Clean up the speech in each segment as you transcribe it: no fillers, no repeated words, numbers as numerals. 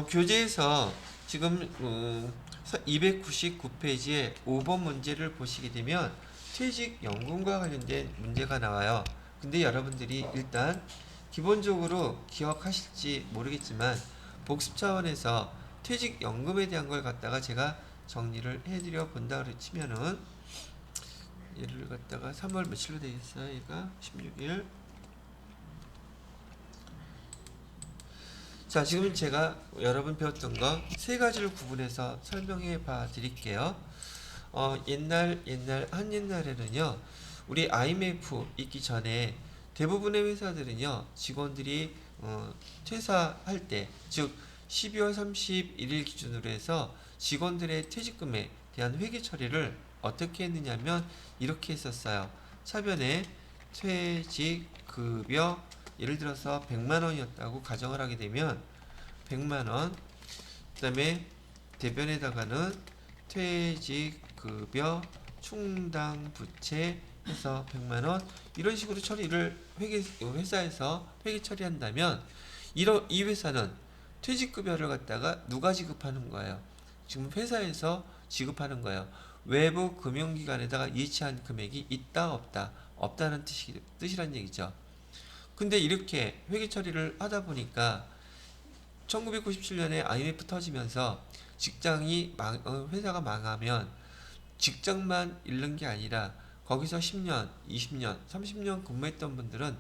교재에서 지금 299페이지에 5번 문제를 보시게 되면 퇴직연금과 관련된 문제가 나와요. 근데 여러분들이 일단 기본적으로 기억하실지 모르겠지만 복습 차원에서 퇴직연금에 대한 걸 갖다가 제가 정리를 해드려 본다 치면은 얘를 갖다가 3월 며칠로 되겠어요? 얘가 16일. 자, 지금 제가 여러분 배웠던 거 세 가지를 구분해서 설명해 봐 드릴게요. 한 옛날에는요, 우리 IMF 있기 전에 대부분의 회사들은요, 직원들이 퇴사할 때, 즉 12월 31일 기준으로 해서 직원들의 퇴직금에 대한 회계 처리를 어떻게 했느냐면 이렇게 했었어요. 차변에 퇴직급여 예를 들어서 100만 원이었다고 가정을 하게 되면 100만 원, 그 다음에 대변에다가는 퇴직급여 충당 부채 해서 100만 원 이런 식으로 처리를 회사에서 회계 처리한다면 이 회사는 퇴직급여를 갖다가 누가 지급하는 거예요? 지금 회사에서 지급하는 거예요. 외부 금융기관에다가 예치한 금액이 있다 없다 없다는 뜻이란 얘기죠. 근데 이렇게 회계 처리를 하다 보니까 1997년에 IMF 터지면서 회사가 망하면 직장만 잃는 게 아니라 거기서 10년, 20년, 30년 근무했던 분들은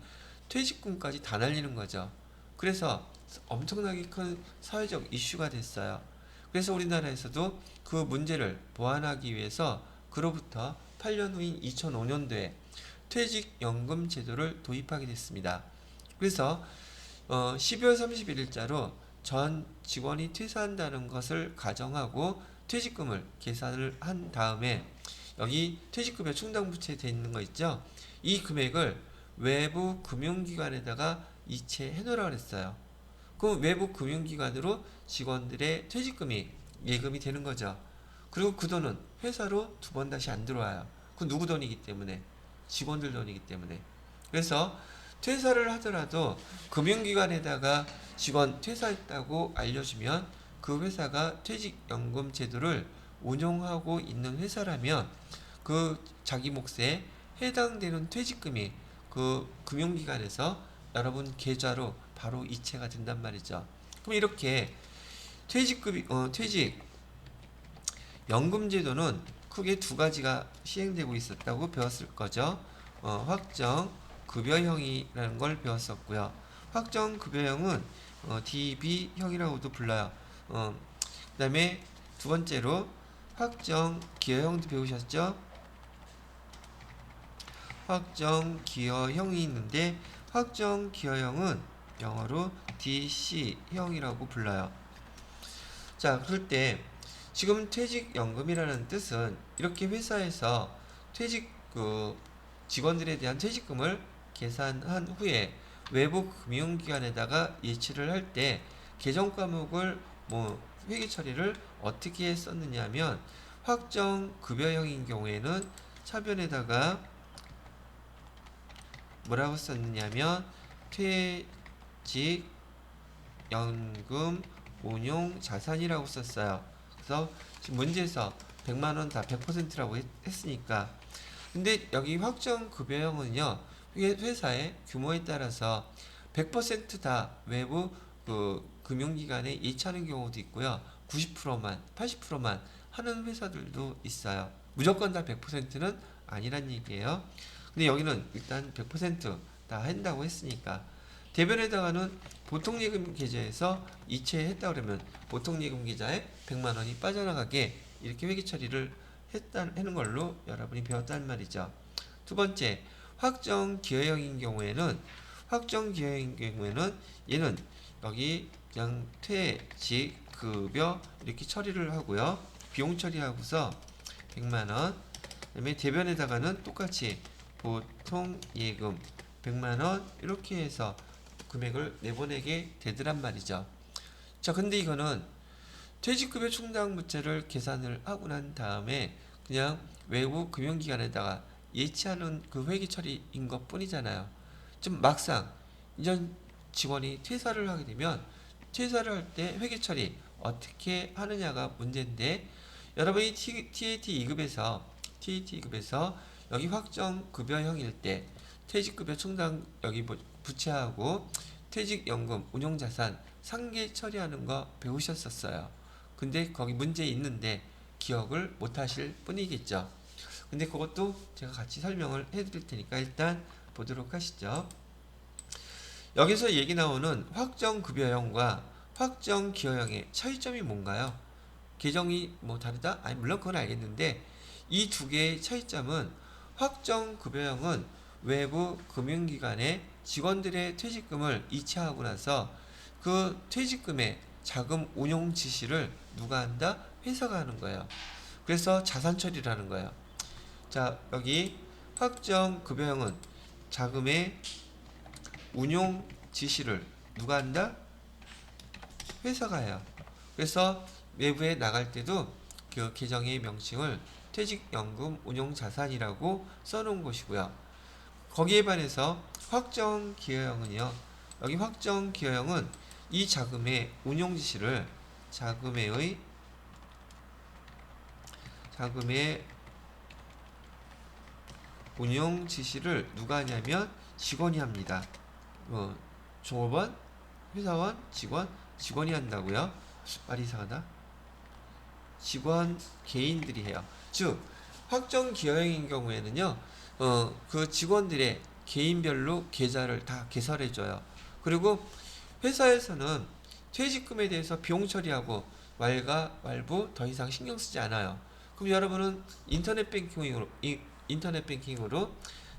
퇴직금까지 다 날리는 거죠. 그래서 엄청나게 큰 사회적 이슈가 됐어요. 그래서 우리나라에서도 그 문제를 보완하기 위해서 그로부터 8년 후인 2005년도에 퇴직연금 제도를 도입하게 됐습니다. 그래서 12월 31일자로 전 직원이 퇴사한다는 것을 가정하고 퇴직금을 계산을 한 다음에 여기 퇴직급여 충당부채 돼 있는 거 있죠? 이 금액을 외부 금융기관에다가 이체해 놓으라고 했어요. 그럼 외부 금융기관으로 직원들의 퇴직금이 예금이 되는 거죠. 그리고 그 돈은 회사로 두 번 다시 안 들어와요. 그 누구 돈이기 때문에? 직원들 돈이기 때문에. 그래서 퇴사를 하더라도 금융기관에다가 직원 퇴사했다고 알려주면 그 회사가 퇴직연금 제도를 운용하고 있는 회사라면 그 자기 몫에 해당되는 퇴직금이 그 금융기관에서 여러분 계좌로 바로 이체가 된단 말이죠. 그럼 이렇게 퇴직연금 제도는 크게 두 가지가 시행되고 있었다고 배웠을 거죠. 확정 급여형이라는 걸 배웠었고요. 확정 급여형은 DB형이라고도 불러요. 그 다음에 두 번째로 확정 기여형도 배우셨죠? 확정 기여형이 있는데 확정 기여형은 영어로 DC형이라고 불러요. 자, 그럴 때 지금 퇴직연금이라는 뜻은 이렇게 회사에서 직원들에 대한 퇴직금을 계산한 후에 외부 금융기관에다가 예치를 할 때 계정 과목을 회계 처리를 어떻게 썼느냐면 확정 급여형인 경우에는 차변에다가 뭐라고 썼느냐면 퇴직연금 운용 자산이라고 썼어요. 그래서 지금 문제에서 100만원 다 100%라고 했으니까 근데 여기 확정 급여형은요 회사의 규모에 따라서 100%다 외부 금융기관에 예치하는 경우도 있고요 90%만 80%만 하는 회사들도 있어요. 무조건 다 100%는 아니란 얘기예요. 근데 여기는 일단 100%다 한다고 했으니까 대변에다가는 보통예금 계좌에서 이체했다 그러면 보통예금 계좌에 100만 원이 빠져나가게 이렇게 회계 처리를 했다는 걸로 여러분이 배웠단 말이죠. 두 번째, 확정 기여형인 경우에는 얘는 여기 그냥 퇴직 급여 이렇게 처리를 하고요. 비용 처리하고서 100만 원. 그다음에 대변에다가는 똑같이 보통 예금 100만 원 이렇게 해서 금액을 내보내게 되더란 말이죠. 자, 근데 이거는 퇴직급여 충당부채를 계산을 하고 난 다음에 그냥 외부 금융기관에다가 예치하는 그 회계 처리인 것 뿐이잖아요. 좀 막상 이전 직원이 퇴사를 하게 되면 퇴사를 할 때 회계 처리 어떻게 하느냐가 문제인데, 여러분이 TAT 2급에서 여기 확정 급여형일 때 퇴직급여 충당 여기 부채하고 퇴직연금 운용자산 상계 처리하는 거 배우셨었어요. 근데 거기 문제 있는데 기억을 못 하실 뿐이겠죠. 근데 그것도 제가 같이 설명을 해드릴 테니까 일단 보도록 하시죠. 여기서 얘기 나오는 확정급여형과 확정기여형의 차이점이 뭔가요? 계정이 뭐 다르다? 아니 물론 그건 알겠는데, 이 두 개의 차이점은, 확정급여형은 외부 금융기관에 직원들의 퇴직금을 이체하고 나서 그 퇴직금의 자금 운용 지시를 누가 한다? 회사가 하는 거예요. 그래서 자산 처리를 하는 거예요. 자, 여기 확정급여형은 자금의 운용 지시를 누가 한다? 회사가 해요. 그래서 외부에 나갈 때도 그 계정의 명칭을 퇴직연금 운용자산이라고 써놓은 것이고요. 거기에 반해서 확정기여형은요, 여기 확정기여형은 이 자금의 운용 지시를 자금의 운용 지시를 누가 하냐면 직원이 합니다. 종업원, 회사원, 직원이 한다고요? 말이 이상하다. 직원 개인들이 해요. 즉 확정기여형인 경우에는요, 그 직원들의 개인별로 계좌를 다 개설해줘요. 그리고 회사에서는 퇴직금에 대해서 비용 처리하고 왈가왈부 더 이상 신경 쓰지 않아요. 그럼 여러분은 인터넷 뱅킹으로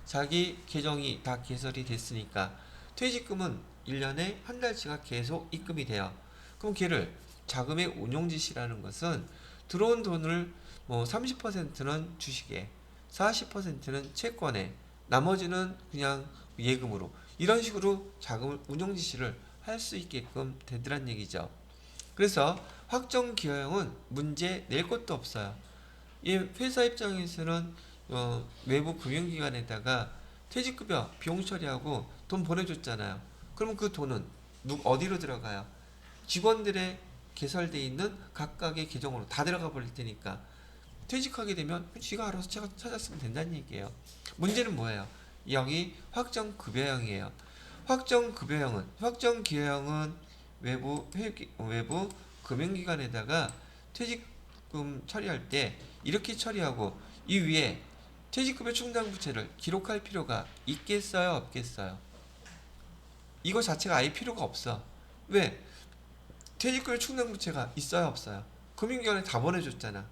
자기 계정이 다 개설이 됐으니까 퇴직금은 1년에 한 달치가 계속 입금이 돼요. 그럼 걔를 자금의 운용 지시라는 것은 들어온 돈을 뭐 30%는 주식에, 40%는 채권에, 나머지는 그냥 예금으로, 이런 식으로 자금을 운용 지시를 할 수 있게끔 되더란 얘기죠. 그래서 확정기여형은 문제 낼 것도 없어요. 이 회사 입장에서는 외부 금융기관에다가 퇴직급여 비용 처리하고 돈 보내줬잖아요. 그러면 그 돈은 어디로 들어가요? 직원들의 개설되어 있는 각각의 계정으로 다 들어가 버릴 테니까 퇴직하게 되면 지가 알아서 찾았으면 된다는 얘기예요. 문제는 뭐예요? 여기 확정급여형이에요. 확정기여형은 외부 금융기관에다가 퇴직금 처리할 때 이렇게 처리하고, 이 위에 퇴직급여 충당 부채를 기록할 필요가 있겠어요, 없겠어요? 이거 자체가 아예 필요가 없어. 왜? 퇴직급여 충당 부채가 있어요, 없어요? 금융기관에 다 보내줬잖아.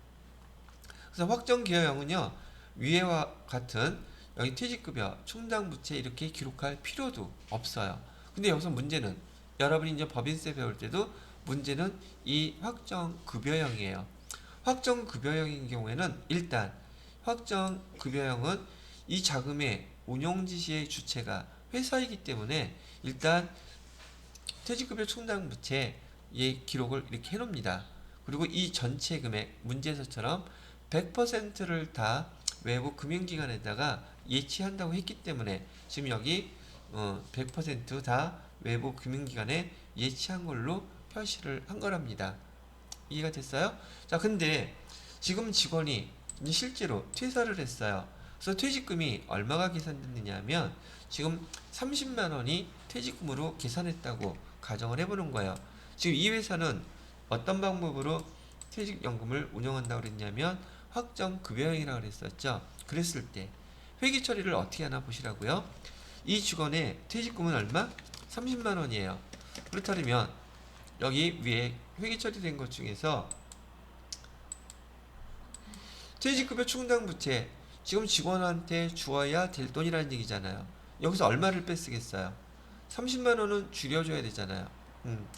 그래서 확정기여형은요, 위에와 같은 여기 퇴직급여 충당 부채 이렇게 기록할 필요도 없어요. 근데 여기서 문제는, 여러분이 이제 법인세 배울 때도 문제는 이 확정급여형이에요. 확정급여형인 경우에는 일단 확정급여형은 이 자금의 운용지시의 주체가 회사이기 때문에 일단 퇴직급여 충당 부채의 기록을 이렇게 해놓습니다. 그리고 이 전체 금액, 문제에서처럼 100%를 다 외부 금융기관에다가 예치한다고 했기 때문에 지금 여기 100% 외부 금융기관에 예치한 걸로 표시를 한 거랍니다. 이해가 됐어요? 자, 근데 지금 직원이 실제로 퇴사를 했어요. 그래서 퇴직금이 얼마가 계산됐느냐 하면 지금 30만 원이 퇴직금으로 계산했다고 가정을 해보는 거예요. 지금 이 회사는 어떤 방법으로 퇴직연금을 운영한다고 그랬냐면 확정급여형이라고 그랬었죠. 그랬을 때 회계 처리를 어떻게 하나 보시라고요. 이 직원의 퇴직금은 얼마? 30만 원이에요. 그렇다면 여기 위에 회계 처리된 것 중에서 퇴직급여 충당 부채, 지금 직원한테 주어야 될 돈이라는 얘기잖아요. 여기서 얼마를 뺏으겠어요? 30만 원은 줄여줘야 되잖아요.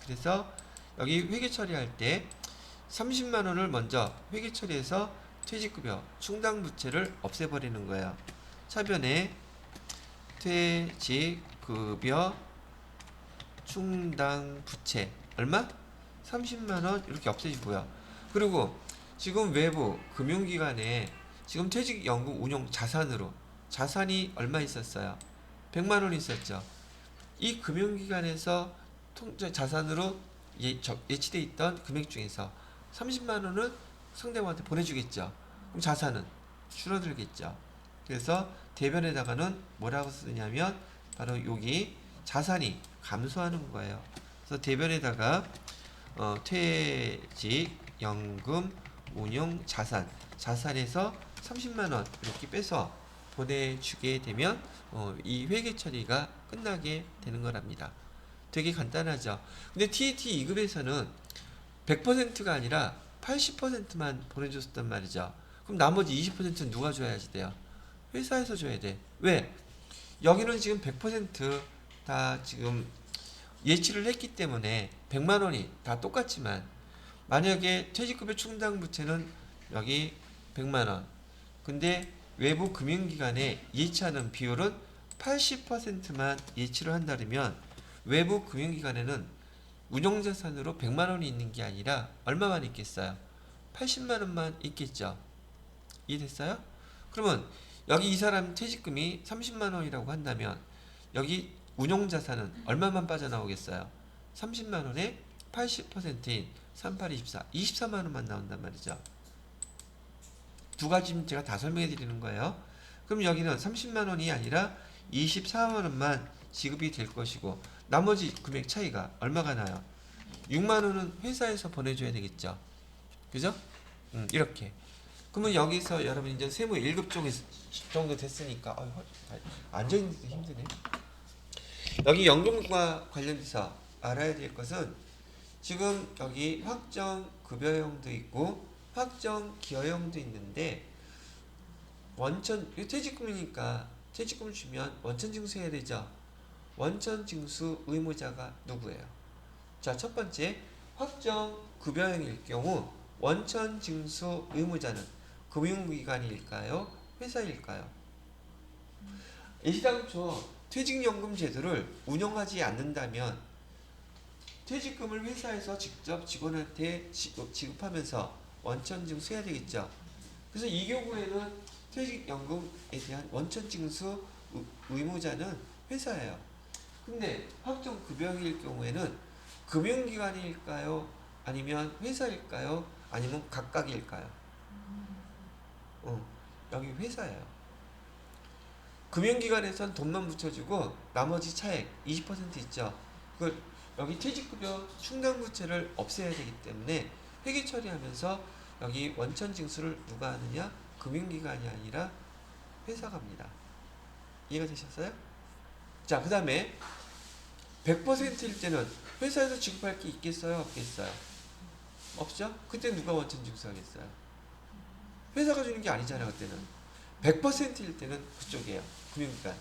그래서 여기 회계 처리할 때 30만 원을 먼저 회계 처리해서 퇴직급여 충당 부채를 없애버리는 거예요. 차변에 퇴직급여 충당 부채 얼마? 30만 원 이렇게 없애지고요. 그리고 지금 외부 금융기관에 지금 퇴직연금 운용 자산으로, 자산이 얼마 있었어요? 100만 원 있었죠. 이 금융기관에서 자산으로 예치돼 있던 금액 중에서 30만 원은 상대방한테 보내주겠죠. 그럼 자산은 줄어들겠죠. 그래서 대변에다가는 뭐라고 쓰냐면 바로 여기 자산이 감소하는 거예요. 그래서 대변에다가 퇴직연금 운용 자산에서 30만 원 이렇게 빼서 보내주게 되면 이 회계 처리가 끝나게 되는 거랍니다. 되게 간단하죠. 근데 TAT 2급에서는 100%가 아니라 80%만 보내줬단 말이죠. 그럼 나머지 20%는 누가 줘야지 돼요? 회사에서 줘야 돼. 왜? 여기는 지금 100% 지금 예치를 했기 때문에 100만 원이 다 똑같지만 만약에 퇴직급여 충당 부채는 여기 100만 원. 근데 외부 금융기관에 예치하는 비율은 80%만 예치를 한다면 외부 금융기관에는 운용자산으로 100만 원이 있는 게 아니라 얼마만 있겠어요? 80만 원만 있겠죠. 이해됐어요? 그러면 여기 이 사람 퇴직금이 30만 원이라고 한다면 여기 운용자산은 얼마만 빠져나오겠어요? 30만 원에 80%인 38, 24, 24만 원만 나온단 말이죠. 두 가지 제가 다 설명해 드리는 거예요. 그럼 여기는 30만 원이 아니라 24만 원만 지급이 될 것이고 나머지 금액 차이가 얼마가 나요? 6만 원은 회사에서 보내줘야 되겠죠. 그죠? 이렇게. 그러면 여기서 여러분 이제 세무 1급 정도 됐으니까 앉아있는 데 힘드네. 여기 연금과 관련돼서 알아야 될 것은 지금 여기 확정 급여형도 있고 확정 기여형도 있는데 원천 퇴직금이니까 퇴직금을 주면 원천 징수해야 되죠. 원천 징수 의무자가 누구예요? 자, 첫 번째 확정 급여형일 경우 원천 징수 의무자는 금융기관일까요? 회사일까요? 애시당초 퇴직연금 제도를 운영하지 않는다면 퇴직금을 회사에서 직접 직원한테 지급하면서 원천 징수해야 되겠죠. 그래서 이 경우에는 퇴직연금에 대한 원천 징수 의무자는 회사예요. 근데 확정 급여일 경우에는 금융기관일까요? 아니면 회사일까요? 아니면 각각일까요? 여기 회사예요. 금융기관에선 돈만 붙여주고 나머지 차액 20% 있죠. 그걸 여기 퇴직급여 충당부채를 없애야 되기 때문에 회계 처리하면서 여기 원천 징수를 누가 하느냐? 금융기관이 아니라 회사가 합니다. 이해가 되셨어요? 자, 그 다음에 100%일 때는 회사에서 지급할 게 있겠어요? 없겠어요? 없죠? 그때 누가 원천 징수하겠어요? 회사가 주는 게 아니잖아요. 그때는 100%일 때는 그쪽이에요. 금융기관.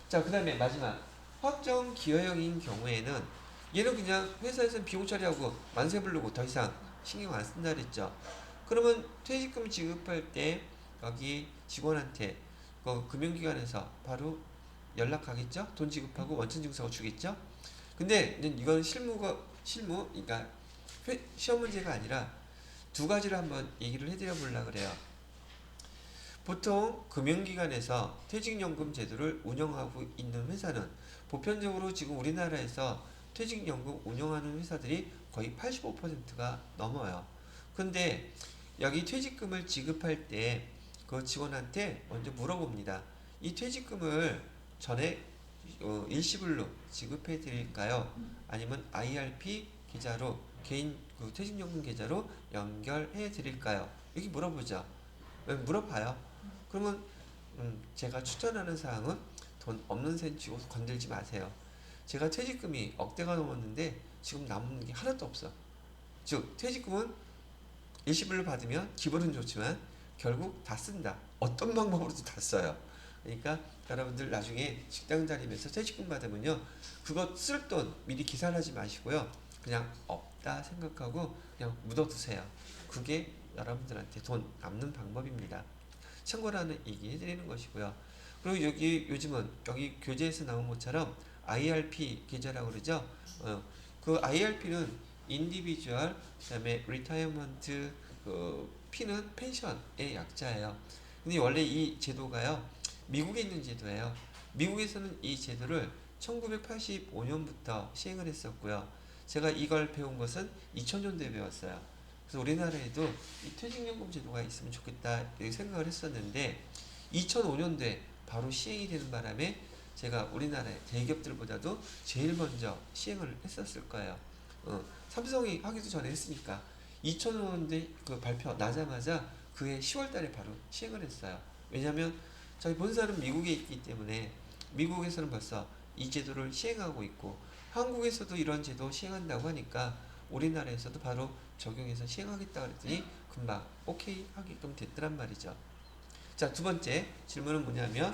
자, 그 다음에 마지막 확정 기여형인 경우에는 얘는 그냥 회사에서는 비용 처리하고 만세 부르고 더 이상 신경 안 쓴다 그랬죠. 그러면 퇴직금 지급할 때 여기 직원한테 그 금융기관에서 바로 연락 가겠죠. 돈 지급하고 원천 징수하고 주겠죠. 근데 이건 그러니까 시험 문제가 아니라 두 가지를 한번 얘기를 해드려 보려고 그래요. 보통 금융기관에서 퇴직연금 제도를 운영하고 있는 회사는 보편적으로 지금 우리나라에서 퇴직연금 운영하는 회사들이 거의 85%가 넘어요. 근데 여기 퇴직금을 지급할 때 그 직원한테 먼저 물어봅니다. 이 퇴직금을 전에 일시불로 지급해 드릴까요? 아니면 IRP 계좌로 개인 그 퇴직연금 계좌로 연결해 드릴까요? 이렇게 물어보죠. 물어봐요. 그러면 제가 추천하는 사항은 돈 없는 셈 치고 건들지 마세요. 제가 퇴직금이 억대가 넘었는데 지금 남는 게 하나도 없어. 즉 퇴직금은 일시불로 받으면 기분은 좋지만 결국 다 쓴다. 어떤 방법으로도 다 써요. 그러니까 여러분들 나중에 직장 다니면서 퇴직금 받으면요, 그거 쓸 돈 미리 계산하지 마시고요, 그냥 없다 생각하고 그냥 묻어두세요. 그게 여러분들한테 돈 남는 방법입니다. 참고라는 얘기 해드리는 것이고요. 그리고 여기 요즘은 여기 교재에서 나온 것처럼 IRP 계좌라고 그러죠. 그 IRP는 인디비주얼, 그다음에 리타이어먼트, P는 펜션의 약자예요. 근데 원래 이 제도가요, 미국에 있는 제도예요. 미국에서는 이 제도를 1985년부터 시행을 했었고요. 제가 이걸 배운 것은 2000년도에 배웠어요. 그래서 우리나라에도 이 퇴직연금 제도가 있으면 좋겠다 이렇게 생각을 했었는데 2005년도에 바로 시행이 되는 바람에 제가 우리나라의 대기업들보다도 제일 먼저 시행을 했었을 거예요. 삼성이 하기도 전에 했으니까 2005년도에 그 발표 나자마자 그해 10월 달에 바로 시행을 했어요. 왜냐하면 저희 본사는 미국에 있기 때문에 미국에서는 벌써 이 제도를 시행하고 있고 한국에서도 이런 제도 시행한다고 하니까 우리나라에서도 바로 적용해서 시행하겠다 그랬더니 금방 오케이 하게끔 됐더란 말이죠. 자, 두 번째 질문은 뭐냐면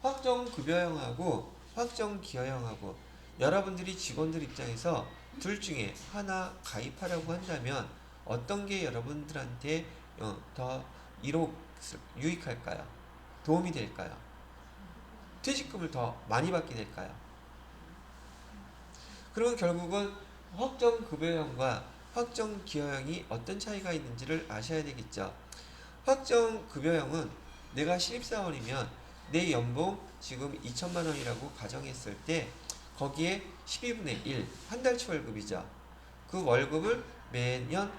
확정급여형하고 확정기여형하고 여러분들이 직원들 입장에서 둘 중에 하나 가입하라고 한다면 어떤 게 여러분들한테 더 유익할까요? 도움이 될까요? 퇴직금을 더 많이 받게 될까요? 그러면 결국은 확정급여형과 확정기여형이 어떤 차이가 있는지를 아셔야 되겠죠. 확정급여형은 내가 신입사원이면 내 연봉 지금 2천만 원이라고 가정했을 때 거기에 12분의 1, 한 달치 월급이죠. 그 월급을 매년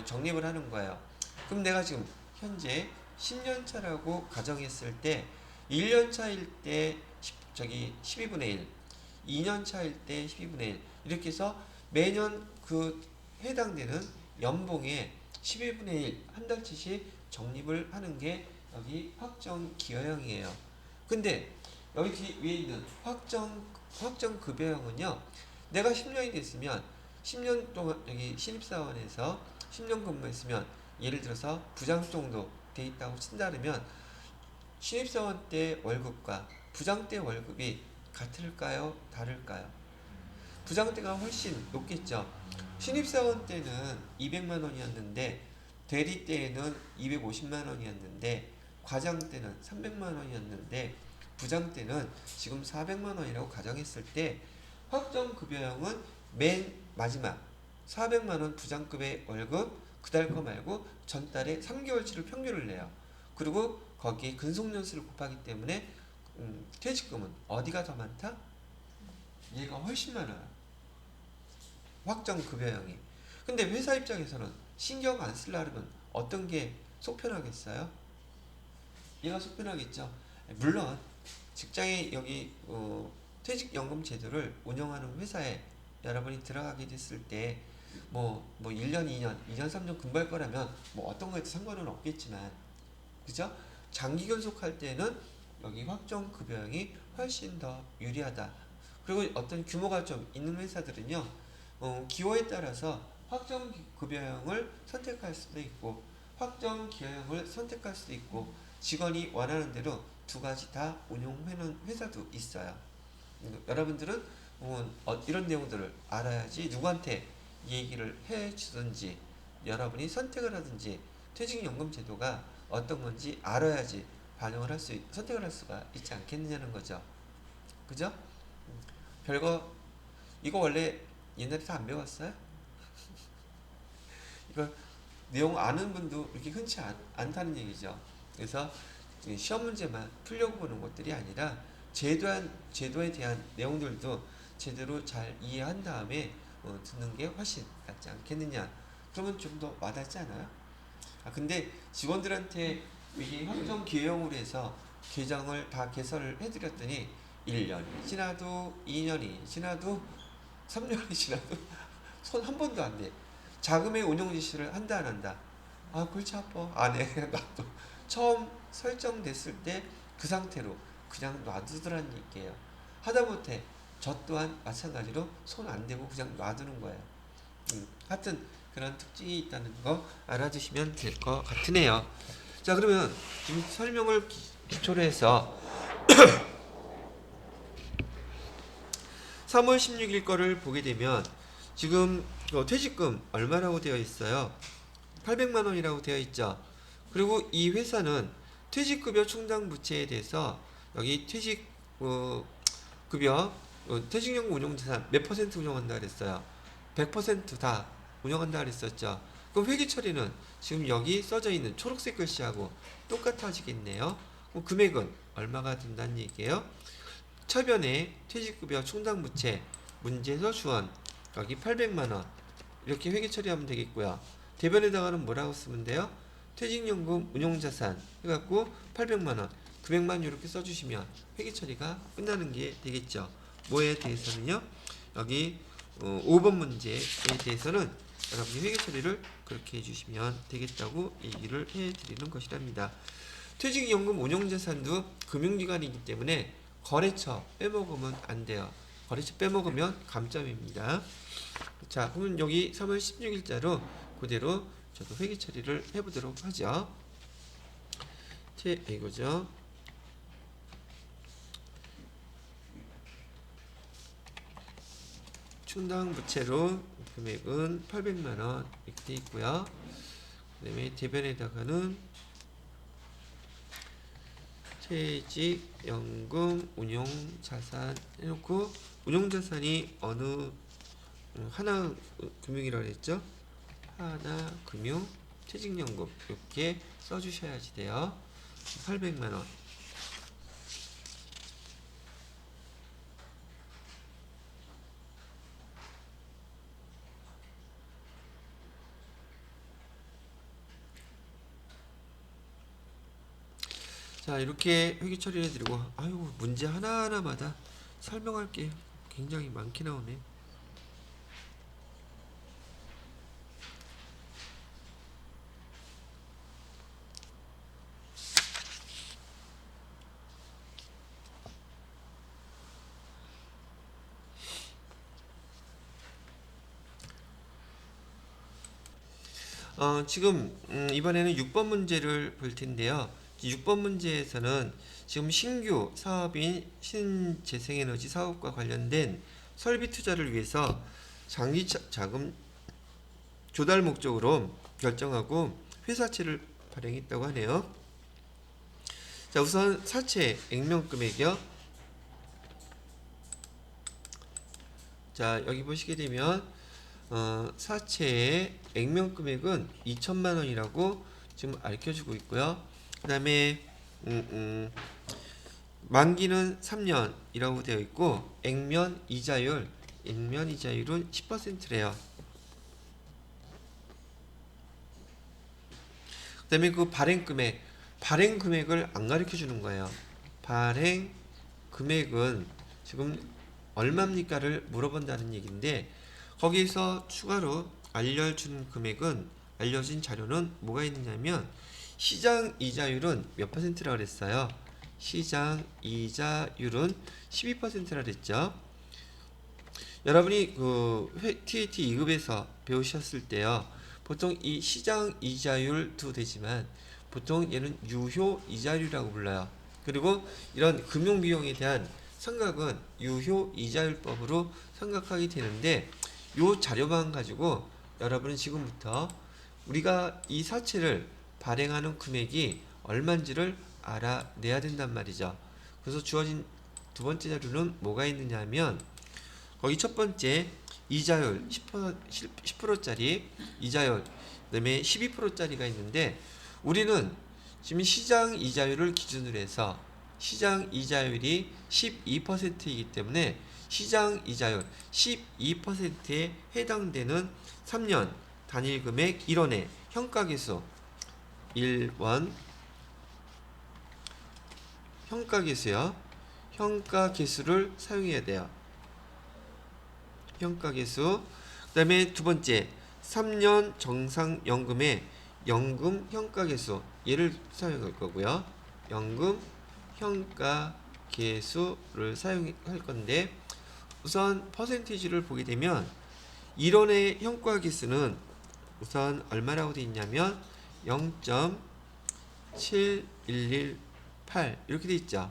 적립을 하는 거예요. 그럼 내가 지금 현재 10년 차라고 가정했을 때 1년 차일 때 12분의 1, 2년 차일 때 12분의 1 이렇게 해서 매년 그 해당되는 연봉의 12분의 1, 한 달치씩 적립을 하는 게 여기 확정기여형이에요. 근데 여기 위에 있는 확정급여형은요, 내가 10년이 됐으면 10년 동안 여기 신입사원에서 10년 근무했으면 예를 들어서 부장 정도 돼 있다고 친다면 신입사원 때 월급과 부장 때 월급이 같을까요? 다를까요? 부장 때가 훨씬 높겠죠. 신입사원 때는 200만 원이었는데 대리 때에는 250만 원이었는데 과장 때는 300만 원이었는데 부장 때는 지금 400만 원이라고 가정했을 때 확정급여형은 맨 마지막 400만 원 부장급의 월급 그달 거 말고 전달에 3개월치를 평균을 내요. 그리고 거기에 근속연수를 곱하기 때문에 퇴직금은 어디가 더 많다? 얘가 훨씬 많아요. 확정급여형이. 근데 회사 입장에서는 신경 안 쓰려면 어떤 게 속편하겠어요? 얘가 속편하겠죠. 물론 직장에 여기 퇴직연금 제도를 운영하는 회사에 여러분이 들어가게 됐을 때 뭐 1년, 2년, 2년, 3년 근무할 거라면 뭐 어떤 거에도 상관은 없겠지만 그죠? 장기 견속할 때는 여기 확정급여형이 훨씬 더 유리하다. 그리고 어떤 규모가 좀 있는 회사들은요, 기호에 따라서 확정급여형을 선택할 수도 있고 확정기여형을 선택할 수도 있고 직원이 원하는 대로 두 가지 다 운용하는 회사도 있어요. 여러분들은 이런 내용들을 알아야지 누구한테 얘기를 해주든지 여러분이 선택을 하든지 퇴직연금 제도가 어떤 건지 알아야지 선택을 할 수가 있지 않겠느냐는 거죠. 그죠? 별거 이거 원래 옛날에 다 안 배웠어요? 이거 내용 아는 분도 이렇게 흔치 않다는 얘기죠. 그래서 시험 문제만 풀려고 보는 것들이 아니라 제도에 대한 내용들도 제대로 잘 이해한 다음에 듣는 게 훨씬 낫지 않겠느냐. 그러면 좀 더 와닿지 않아요? 근데 직원들한테 이게 확정기여형으로 해서 계정을 다 개설을 해드렸더니 1년이 지나도 2년이 지나도 3년이 지나도 손 한 번도 안 대. 자금의 운용 지시를 한다 안 한다? 골치 아파. 안 해. 나도. 처음 설정됐을 때 그 상태로 그냥 놔두더란 얘기예요. 하다못해 저 또한 마찬가지로 손 안 대고 그냥 놔두는 거예요. 하여튼 그런 특징이 있다는 거 알아두시면 될 것 같으네요. 자, 그러면 지금 설명을 기초로 해서 3월 16일 거를 보게 되면 지금 퇴직금 얼마라고 되어 있어요? 800만 원이라고 되어 있죠. 그리고 이 회사는 퇴직급여 충당부채에 대해서 여기 퇴직급여 퇴직연금 운용자산 몇 퍼센트 운영한다 그랬어요? 100% 다 운영한다 그랬었죠. 그럼 회계 처리는 지금 여기 써져 있는 초록색 글씨하고 똑같아지겠네요. 그럼 금액은 얼마가 된다는 얘기예요? 처변의 퇴직급여 충당부채 문제에서 주원 여기 800만 원 이렇게 회계 처리하면 되겠고요. 대변에다가는 뭐라고 쓰면 돼요? 퇴직연금 운용자산 해갖고 800만 원, 900만 원 이렇게 써주시면 회계 처리가 끝나는 게 되겠죠. 뭐에 대해서는요? 여기 5번 문제에 대해서는 여러분이 회계 처리를 그렇게 해주시면 되겠다고 얘기를 해드리는 것이랍니다. 퇴직연금 운용자산도 금융기관이기 때문에 거래처 빼먹으면 안 돼요. 거래처 빼먹으면 감점입니다. 자, 그러면 여기 3월 16일자로 그대로 저도 회계 처리를 해보도록 하죠. 이거죠. 충당 부채로 금액은 800만 원 이렇게 돼 있고요. 그다음에 대변에다가는 퇴직연금 운용자산 해놓고 운용자산이 어느 하나금융이라고 했죠? 하나금융 퇴직연금 이렇게 써주셔야지 돼요. 800만 원. 자, 이렇게 회계 처리를 해드리고, 아유, 문제 하나하나마다 설명할 게 굉장히 많게 나오네. 지금 이번에는 6번 문제를 볼 텐데요. 6번 문제에서는 지금 신규 사업인 신재생에너지 사업과 관련된 설비 투자를 위해서 장기 자금 조달 목적으로 결정하고 회사채를 발행했다고 하네요. 자, 우선 사채 액면 금액이요. 자, 여기 보시게 되면 사채의 액면 금액은 2천만 원이라고 지금 알려주고 있고요. 그 다음에 만기는 3년이라고 되어 있고 액면 이자율은 10%래요. 그 다음에 그 발행 금액을 안 가르쳐 주는 거예요. 발행 금액은 지금 얼마입니까를 물어본다는 얘기인데, 거기서 추가로 알려준 자료는 뭐가 있느냐면 시장 이자율은 몇 퍼센트라고 그랬어요? 시장 이자율은 12%라고 그랬죠. 여러분이 그 TAT 2급에서 배우셨을 때요, 보통 이 시장 이자율도 되지만 보통 얘는 유효 이자율이라고 불러요. 그리고 이런 금융 비용에 대한 생각은 유효 이자율법으로 생각하게 되는데, 요 자료만 가지고 여러분은 지금부터 우리가 이 사채를 발행하는 금액이 얼마인지를 알아내야 된단 말이죠. 그래서 주어진 두 번째 자료는 뭐가 있느냐 하면, 거기 첫 번째 이자율 10%짜리 이자율, 그다음에 12%짜리가 있는데, 우리는 지금 시장 이자율을 기준으로 해서 시장 이자율이 12%이기 때문에 시장 이자율 12%에 해당되는 3년 단일 금액 1원의 현가계수 1원 현가계수요. 현가계수를 사용해야 돼요. 현가계수. 그 다음에 두 번째 3년 정상연금의 연금 현가계수, 얘를 사용할 거고요. 연금 현가계수를 사용할 건데, 우선 퍼센티지를 보게 되면 1원의 현가계수는 우선 얼마라고 되어 있냐면 0.7118 이렇게 되어 있죠.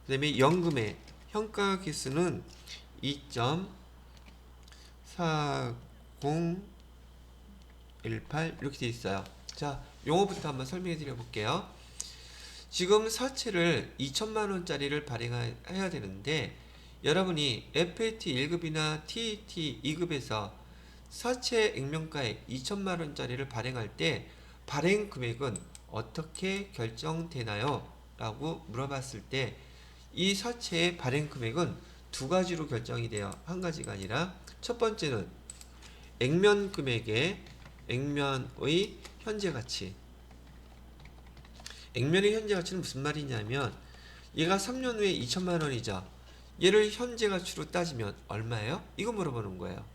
그 다음에 연금의 현가계수는 2.4018 이렇게 되어 있어요. 자, 용어부터 한번 설명해 드려 볼게요. 지금 사채를 2천만 원짜리를 발행해야 되는데, 여러분이 FAT 1급이나 TAT 2급에서 사채 액면가액 2천만 원짜리를 발행할 때 발행 금액은 어떻게 결정되나요? 라고 물어봤을 때 이 사채의 발행 금액은 두 가지로 결정이 돼요. 한 가지가 아니라 첫 번째는 액면 금액의 액면의 현재 가치. 액면의 현재 가치는 무슨 말이냐면 얘가 3년 후에 2천만 원이죠. 얘를 현재 가치로 따지면 얼마예요? 이거 물어보는 거예요.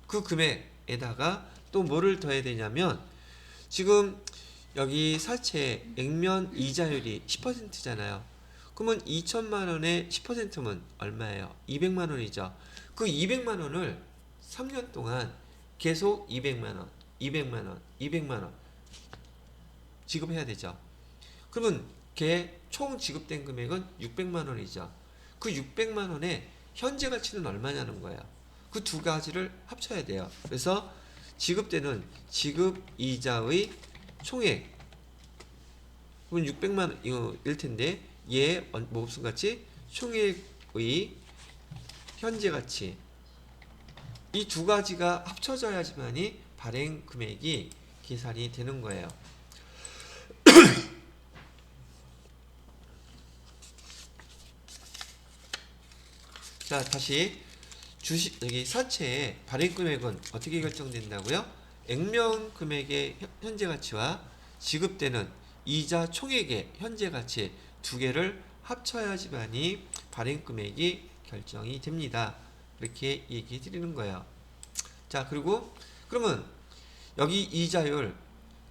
그 금액에다가 또 뭐를 더해야 되냐면 지금 여기 사채 액면 이자율이 10%잖아요. 그러면 2천만 원의 10%면 얼마예요? 200만 원이죠. 그 200만 원을 3년 동안 계속 200만 원, 200만 원, 200만 원 지급해야 되죠. 그러면 걔 총 지급된 금액은 600만 원이죠. 그 600만 원의 현재 가치는 얼마냐는 거예요. 그 두 가지를 합쳐야 돼요. 그래서 지급되는 지급 이자의 총액 그럼 600만 원일 텐데 얘 뭐 무슨 가치? 총액의 현재 가치 이 두 가지가 합쳐져야지만이 발행 금액이 계산이 되는 거예요. 자, 다시 주식 여기 사채의 발행 금액은 어떻게 결정된다고요? 액면 금액의 현재 가치와 지급되는 이자 총액의 현재 가치 두 개를 합쳐야지만이 발행 금액이 결정이 됩니다. 이렇게 얘기해 드리는 거예요. 자, 그리고 그러면 여기 이자율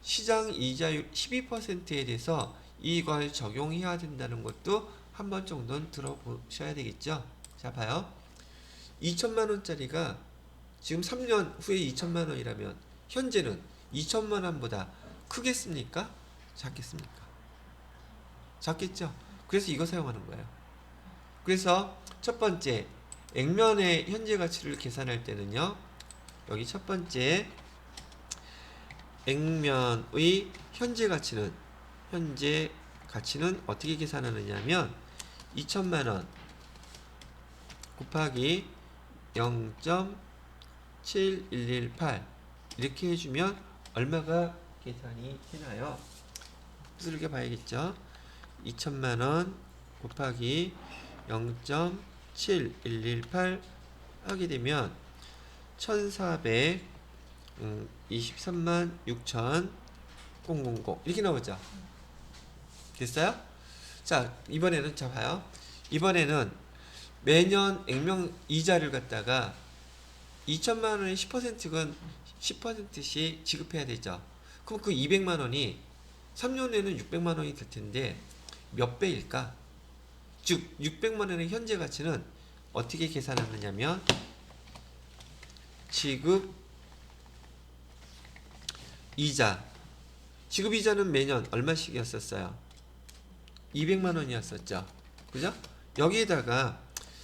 시장 이자율 12%에 대해서 이걸 적용해야 된다는 것도 한 번 정도는 들어보셔야 되겠죠. 자, 봐요. 2천만 원짜리가 지금 3년 후에 2천만 원이라면 현재는 2천만 원보다 크겠습니까? 작겠습니까? 작겠죠. 그래서 이거 사용하는 거예요. 그래서 첫 번째 액면의 현재 가치를 계산할 때는요. 여기 첫 번째 액면의 현재 가치는 어떻게 계산하느냐면 2천만 원 곱하기 0.7118 이렇게 해주면 얼마가 계산이 되나요? 두들겨 봐야겠죠. 2천만 원 곱하기 0.7118 하게 되면 1423만 6천 000 이렇게 나오죠. 됐어요? 자, 이번에는 자 봐요. 이번에는 매년 액면 이자를 갖다가 2천만 원의 10%씩 지급해야 되죠. 그럼 그 200만 원이 3년 후에는 600만 원이 될 텐데 몇 배일까? 즉 600만 원의 현재 가치는 어떻게 계산하느냐면 지급 이자는 매년 얼마씩이었었어요? 200만 원이었었죠. 그죠? 여기에다가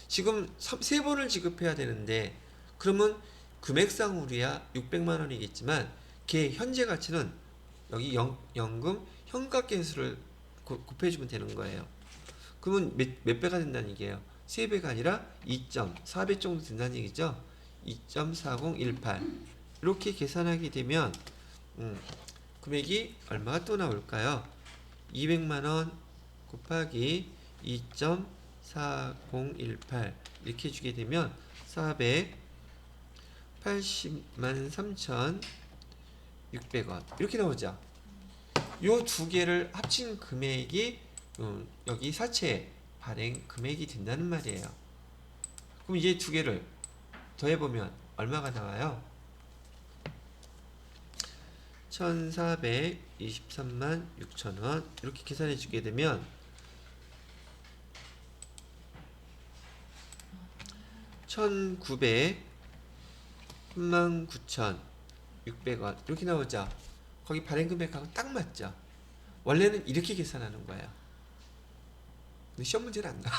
지금 3번을 지급해야 되는데 그러면 금액상으로야 600만 원이겠지만 걔 현재 가치는 여기 연금 현가계수를 곱해주면 되는 거예요. 그러면 몇 배가 된다는 얘기예요? 3배가 아니라 2.4배 정도 된다는 얘기죠. 2.4018 이렇게 계산하게 되면 금액이 얼마가 또 나올까요? 200만원 곱하기 2.4018 이렇게 주게 되면 480만 3,600원 이렇게 나오죠. 요 두 개를 합친 금액이 여기 사채 발행 금액이 된다는 말이에요. 그럼 이제 두 개를 더해보면 얼마가 나와요? 1423만 6천원 이렇게 계산해 주게 되면 1900만 9,600원 이렇게 나오죠. 거기 발행 금액하고 딱 맞죠. 원래는 이렇게 계산하는 거예요. 근데 시험 문제는 안 나.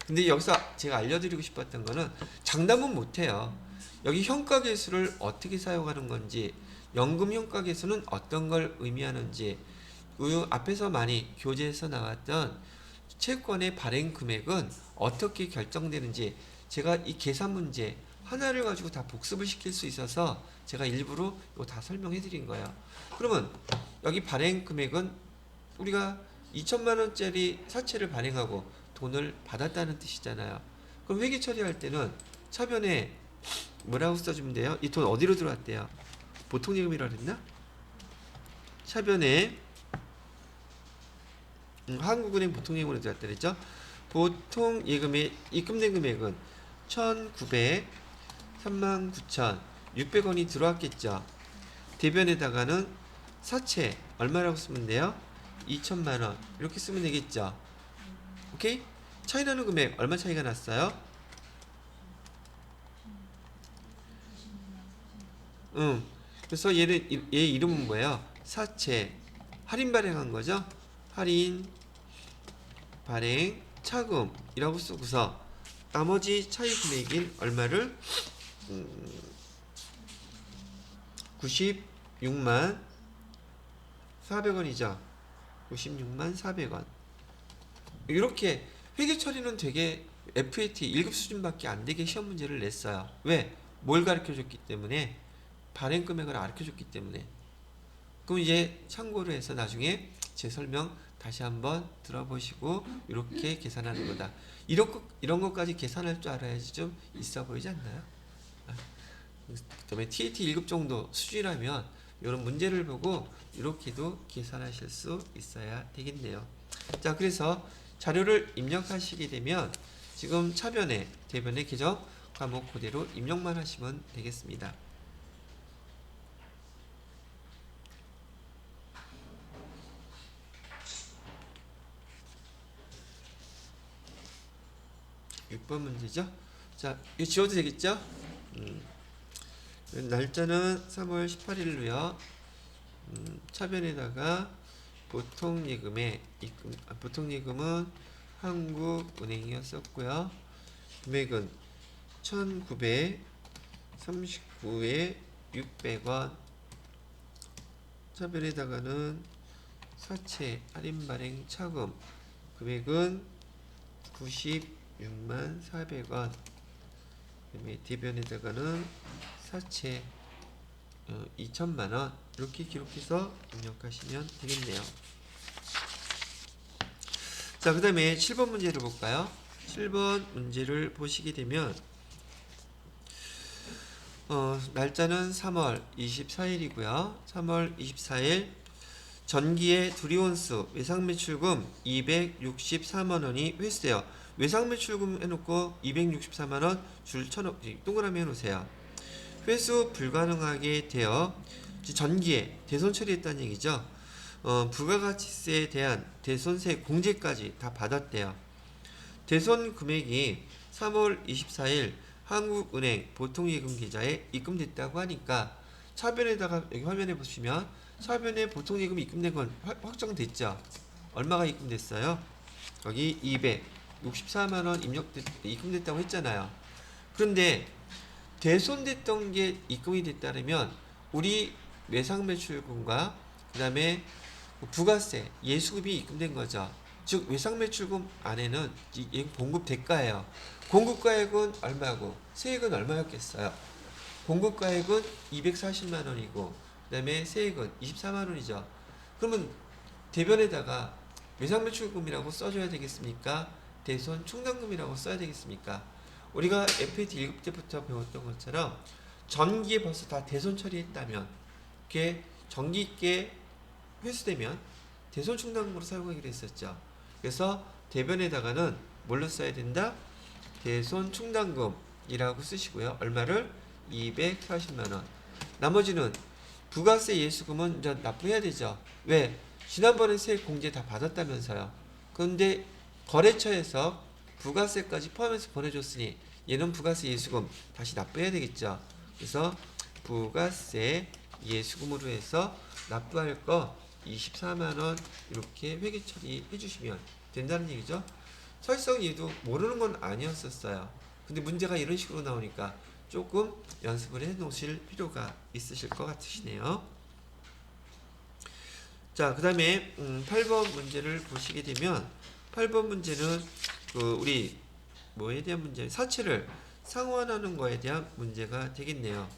근데 여기서 제가 알려드리고 싶었던 거는 장담은 못해요. 여기 현가계수를 어떻게 사용하는 건지, 연금 현가계수는 어떤 걸 의미하는지, 앞에서 많이 교재에서 나왔던 채권의 발행 금액은 어떻게 결정되는지 제가 이 계산 문제 하나를 가지고 다 복습을 시킬 수 있어서 제가 일부러 이거 다 설명해 드린 거예요. 그러면 여기 발행 금액은 우리가 2천만 원짜리 사채를 발행하고 돈을 받았다는 뜻이잖아요. 그럼 회계 처리할 때는 차변에 뭐라고 써주면 돼요? 이 돈 어디로 들어왔대요? 보통예금이라고 그랬나? 차변에 한국은행 보통예금으로 들어왔다 그랬죠? 보통예금에 입금된 금액은 39,039,600원이 들어왔겠죠. 대변에다가는 사채 얼마라고 쓰면 돼요? 2천만원 이렇게 쓰면 되겠죠. 오케이? 차이 나는 금액 얼마 차이가 났어요? 그래서 얘 이름은 뭐예요? 사채 할인 발행한 거죠? 할인 발행 차금이라고 쓰고서 나머지 차이 금액인 얼마를 96만 400원이죠. 96만 400원. 이렇게 회계 처리는 되게 FAT 1급 수준밖에 안 되게 시험 문제를 냈어요. 왜? 뭘 가르쳐 줬기 때문에? 발행 금액을 가르쳐 줬기 때문에. 그럼 이제 참고로 해서 나중에 제 설명 다시 한번 들어보시고 이렇게 계산하는 거다. 이런 것까지 계산할 줄 알아야지 좀 있어 보이지 않나요? 그다음에 TAT 1급 정도 수준이라면 이런 문제를 보고 이렇게도 계산하실 수 있어야 되겠네요. 자, 그래서 자료를 입력하시게 되면 지금 차변에 대변에 계정 과목 그대로 입력만 하시면 되겠습니다. 6번 문제죠. 자, 이거 지워도 되겠죠? 날짜는 3월 18일로요. 차변에다가 보통예금은 한국은행이었었고요. 금액은 1939에 600원. 차변에다가는 사채 할인 발행 차금 금액은 96만 400원. 그다음에 대변에다가는 사채 2천만원 이렇게 기록해서 입력하시면 되겠네요. 자, 그 다음에 7번 문제를 볼까요? 7번 문제를 보시게 되면 날짜는 3월 24일이고요. 3월 24일 전기의 두리온수 외상매출금 264만원이 회수돼요. 외상매출금 해놓고 264만원 줄 동그라미 해놓으세요. 회수 불가능하게 되어 전기에 대손 처리했다는 얘기죠. 부가가치세에 대한 대손세 공제까지 다 받았대요. 대손 금액이 3월 24일 한국은행 보통예금 계좌에 입금됐다고 하니까 차변에다가 여기 화면에 보시면 차변에 보통예금이 입금된 건 확정됐죠. 얼마가 입금됐어요? 여기 264만원 입금됐다고 했잖아요. 그런데 대손됐던 게 입금이 됐다면 우리 외상매출금과 그 다음에 부가세, 예수급이 입금된 거죠. 즉 외상매출금 안에는 공급 대가예요. 공급가액은 얼마고 세액은 얼마였겠어요? 공급가액은 240만원이고 그 다음에 세액은 24만원이죠. 그러면 대변에다가 외상매출금이라고 써줘야 되겠습니까? 대손 충당금이라고 써야 되겠습니까? 우리가 FAT 1급 때부터 배웠던 것처럼 전기에 벌써 다 대손 처리했다면 그게 전기계 회수되면 대손 충당금으로 사용하기로 했었죠. 그래서 대변에다가는 뭘로 써야 된다? 대손 충당금이라고 쓰시고요. 얼마를? 240만원. 나머지는 부가세 예수금은 이제 납부해야 되죠. 왜? 지난번에 세액 공제 다 받았다면서요. 그런데 거래처에서 부가세까지 포함해서 보내줬으니 얘는 부가세 예수금 다시 납부해야 되겠죠. 그래서 부가세 예수금으로 해서 납부할 거 24만원 이렇게 회계 처리해 주시면 된다는 얘기죠. 사실상 얘도 모르는 건 아니었었어요. 근데 문제가 이런 식으로 나오니까 조금 연습을 해 놓으실 필요가 있으실 것 같으시네요. 자, 그 다음에 8번 문제를 보시게 되면 8번 문제는 우리 뭐에 대한 문제? 사채를 상환하는 거에 대한 문제가 되겠네요.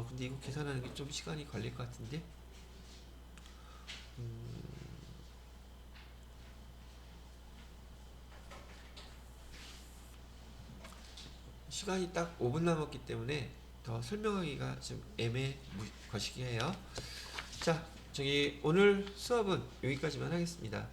근데 이거 계산하는 게 좀 시간이 걸릴 것 같은데. 시간이 딱 5분 남았기 때문에 더 설명하기가 좀 거시기해요. 자, 저기 오늘 수업은 여기까지만 하겠습니다.